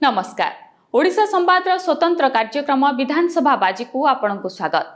नमस्कार। ओडिशा संवादर स्वतंत्र कार्यक्रम विधानसभा बाजी को आपनकु स्वागत।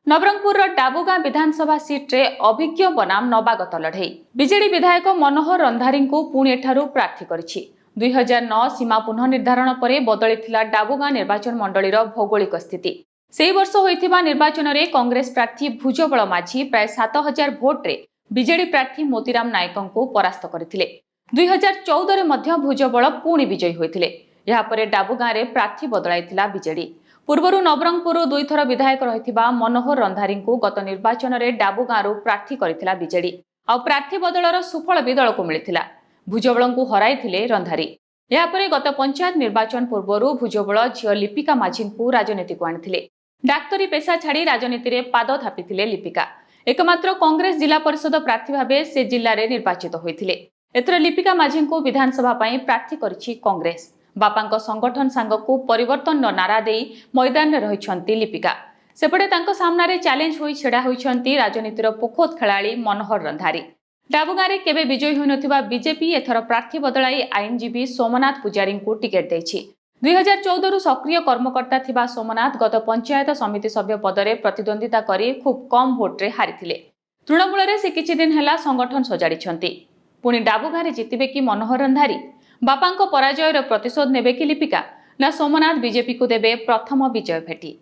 नवरंगपुर डाबुगां विधानसभा सीट रे अभिज्ञ बनाम नवागत लड़ई बीजेडी विधायक मनोहर रंधारी को पुणी एठारु प्रार्थी करिछि। 2009 सीमा पुनः निर्धारण पर बदली डाबुगां निर्वाचन मंडलीर भौगोलिक स्थिति। से वर्ष होइथिबा निर्वाचन रे कांग्रेस प्रार्थी भुजबल माझी प्राय 7000 भोट रे बीजेडी प्रार्थी मोतीराम नायक को परास्त करथिले। 2014 रे मध्य भुजबल पुणी विजयी होइथिले। या परे डाबुगां रे प्रार्थी बदलाइथिला बीजेडी। पूर्वरु नवरंगपुर दुईथर विधायक रहिथिबा मनोहर रंधारी को गत निर्वाचन रे डाबुगां रु प्रार्थी करथिला बीजेडी। आ प्रार्थी बदलर सुफल भी दल को मिलिथिला। भुजबल को हराइथिले रंधारी। या परे गत पंचायत निर्वाचन पूर्वरु भुजबल झियो लिपिका माझी को राजनीति को आनिथिले। डाक्तरी पेशा छाड़ी राजनीति रे पाद थापिथिले लिपिका। एकमात्र कांग्रेस जिला परिषद प्रार्थी भाबे से जिल्ला रे निर्वाचित होइथिले। एथर लिपिका माझी को विधानसभा पई प्रार्थी करछि कांग्रेस। बापांक संगठन सांगकू परिवर्तन नारा देई मैदान रे रहिछंती लिपिका। सेपटे तांको सामना रे चैलेंज होई छेडा होइछंती राजनीतिर पोखोत खेलाड़ी मनोहर रंधारी। डाबुगां रे केबे विजयी होइनथिबा बीजेपी एथर प्रार्थी बदलाई आईनजीवी सोमनाथ पुजारी को टिकेट दैछि। 2014 रु सक्रिय कर्मकर्ता थिबा सोमनाथ गत पंचायत समिति सभ्य पदरे प्रतिद्वंदिता करी खूब कम भोट रे हारिथिले। तृणमूल रे से किछि दिन हैला संगठन सजाडिछंती। पुणी डाबुगां रे जितिबे कि मनोहर रंधारी? बापांको पराजयर प्रतिशोध नेबे कि लिपिका? ना सोमनाथ बीजेपी को देबे प्रथम विजय भेटी?